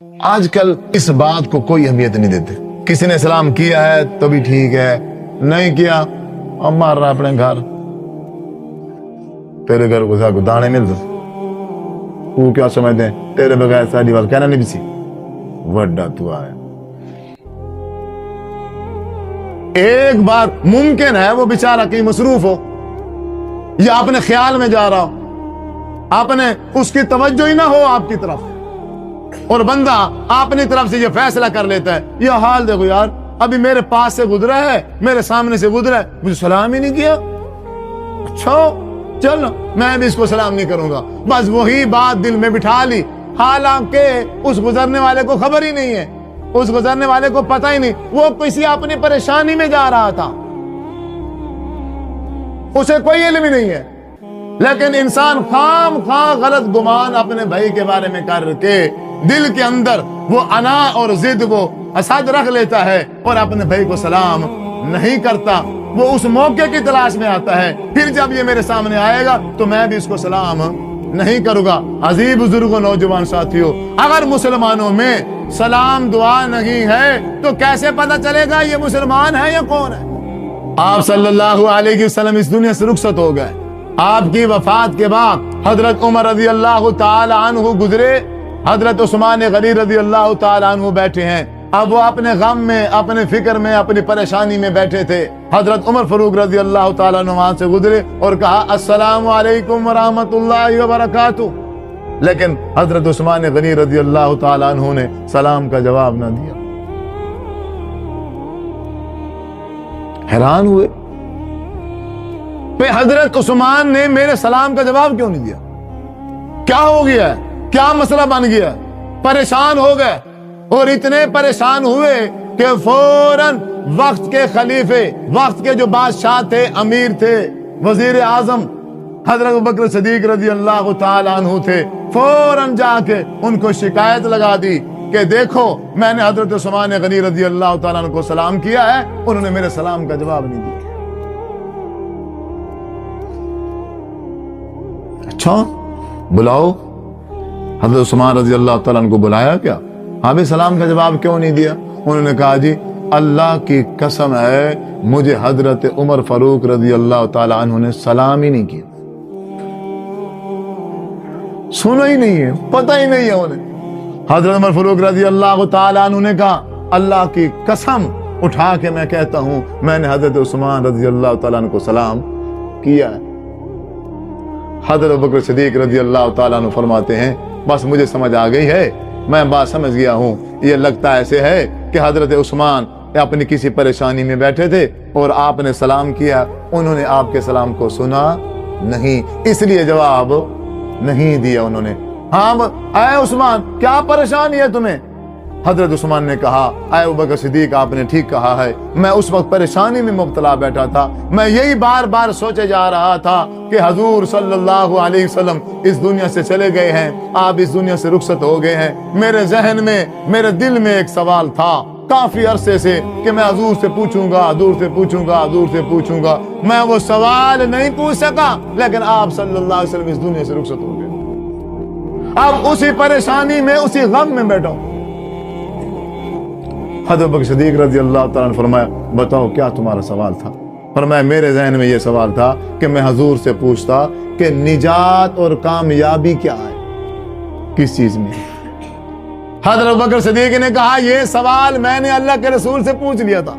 آج کل اس بات کو کوئی اہمیت نہیں دیتے. کسی نے سلام کیا ہے تو بھی ٹھیک ہے, نہیں کیا اب مار رہا اپنے گھر. تیرے گھر کو کو دانے مل دو وہ کیا سمجھتے ہیں تیرے بغیر ساری بات کہنا نہیں بسی وڈا تو آیا. ایک بار ممکن ہے وہ بیچارہ کہیں مصروف ہو یا اپنے خیال میں جا رہا ہو, آپ نے اس کی توجہ ہی نہ ہو آپ کی طرف, اور بندہ اپنی طرف سے یہ فیصلہ کر لیتا ہے یہ حال دیکھو یار ابھی میرے پاس سے گزرا ہے, میرے سامنے سے گزرا ہے, مجھے سلام ہی نہیں کیا, اچھا چل میں بھی اس کو سلام نہیں کروں گا. بس وہی بات دل میں بٹھا لی, حالانکہ اس گزرنے والے کو خبر ہی نہیں ہے, اس گزرنے والے کو پتہ ہی نہیں, وہ کسی اپنی پریشانی میں جا رہا تھا, اسے کوئی علم ہی نہیں ہے. لیکن انسان خام خواہ غلط گمان اپنے بھائی کے بارے میں کر کے دل کے اندر وہ انا اور ضد وہ حسد رکھ لیتا ہے اور اپنے بھائی کو سلام نہیں کرتا. وہ اس موقع کی تلاش میں آتا ہے, پھر جب یہ میرے سامنے آئے گا تو میں بھی اس کو سلام نہیں کروں گا. عزیز بزرگوں نوجوان ساتھیوں, اگر مسلمانوں میں سلام دعا نہیں ہے تو کیسے پتہ چلے گا یہ مسلمان ہے یا کون ہے؟ آپ صلی اللہ علیہ وسلم اس دنیا سے رخصت ہو گئے. آپ کی وفات کے بعد حضرت عمر رضی اللہ تعالی عنہ گزرے, حضرت عثمان غنی رضی اللہ تعالی عنہ بیٹھے ہیں. اب وہ اپنے غم میں, اپنے فکر میں, اپنی پریشانی میں بیٹھے تھے. حضرت عمر فاروق رضی اللہ تعالی عنہ وہاں سے گزرے اور کہا السلام علیکم ورحمۃ اللہ وبرکاتہ, لیکن حضرت عثمان غنی رضی اللہ تعالی عنہ نے سلام کا جواب نہ دیا. حیران ہوئے کہ حضرت عثمان نے میرے سلام کا جواب کیوں نہیں دیا, کیا ہو گیا ہے, کیا مسئلہ بن گیا, پریشان ہو گئے. اور اتنے پریشان ہوئے کہ فوراً وقت کے خلیفے, وقت کے جو بادشاہ تھے, امیر تھے, وزیر اعظم حضرت ابوبکر صدیق رضی اللہ تعالی عنہ تھے, فوراً جا کے ان کو شکایت لگا دی کہ دیکھو میں نے حضرت عثمان غنی رضی اللہ تعالیٰ عنہ کو سلام کیا ہے, انہوں نے میرے سلام کا جواب نہیں دیا. اچھا بلاؤ. حضرت عثمان رضی اللہ تعالیٰ عنہ کو بلایا, کیا ہاں بھی سلام کا جواب کیوں نہیں دیا؟ انہوں نے کہا جی اللہ کی قسم ہے مجھے حضرت عمر فاروق رضی اللہ تعالیٰ عنہ نے سلام ہی نہیں کیا, سنا ہی نہیں ہے, پتہ ہی نہیں ہے انہیں. حضرت عمر فاروق رضی اللہ تعالیٰ عنہ نے کہا اللہ کی قسم اٹھا کے میں کہتا ہوں میں نے حضرت عثمان رضی اللہ تعالیٰ عنہ کو سلام کیا ہے. حضرت ابوبکر صدیق رضی اللہ تعالیٰ عنہ فرماتے ہیں بس مجھے سمجھ آ گئی ہے, میں بات سمجھ گیا ہوں. یہ لگتا ایسے ہے کہ حضرت عثمان اپنی کسی پریشانی میں بیٹھے تھے اور آپ نے سلام کیا, انہوں نے آپ کے سلام کو سنا نہیں, اس لیے جواب نہیں دیا انہوں نے. ہاں اے عثمان کیا پریشانی ہے تمہیں؟ حضرت عثمان نے کہا اے ابوبکر صدیق آپ نے ٹھیک کہا ہے, میں اس وقت پریشانی میں مبتلا بیٹھا تھا, میں یہی بار بار سوچے جا رہا تھا کہ حضور صلی اللہ علیہ وسلم اس دنیا سے چلے گئے ہیں, آپ اس دنیا سے رخصت ہو گئے ہیں. میرے ذہن میں, میرے دل میں ایک سوال تھا کافی عرصے سے کہ میں حضور سے پوچھوں گا, حضور سے پوچھوں گا, حضور سے پوچھوں گا, میں وہ سوال نہیں پوچھ سکا, لیکن آپ صلی اللہ علیہ وسلم اس دنیا سے رخصت ہو گئے. اب اسی پریشانی میں, اسی غم میں بیٹھا ہوں. حضرت ابوبکر صدیق رضی اللہ تعالیٰ نے فرمایا بتاؤ کیا تمہارا سوال تھا؟ فرمایا میرے ذہن میں یہ سوال تھا کہ میں حضور سے پوچھتا کہ نجات اور کامیابی کیا ہے, کس چیز میں؟ حضرت ابوبکر صدیق نے کہا یہ سوال میں نے اللہ کے رسول سے پوچھ لیا تھا,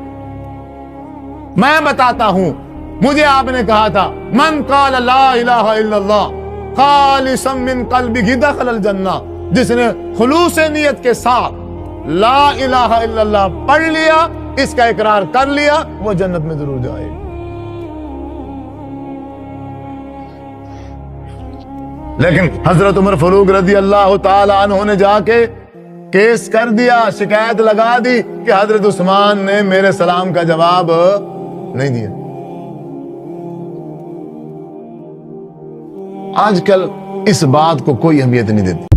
میں بتاتا ہوں. مجھے آپ نے کہا تھا من قال لا الہ الا اللہ خالصا من قلبہ دخل الجنہ, جس نے خلوص نیت کے ساتھ لا الہ الا اللہ پڑھ لیا, اس کا اقرار کر لیا, وہ جنت میں ضرور جائے. لیکن حضرت عمر فاروق رضی اللہ تعالی عنہ نے جا کے کیس کر دیا, شکایت لگا دی کہ حضرت عثمان نے میرے سلام کا جواب نہیں دیا. آج کل اس بات کو کوئی اہمیت نہیں دیتی.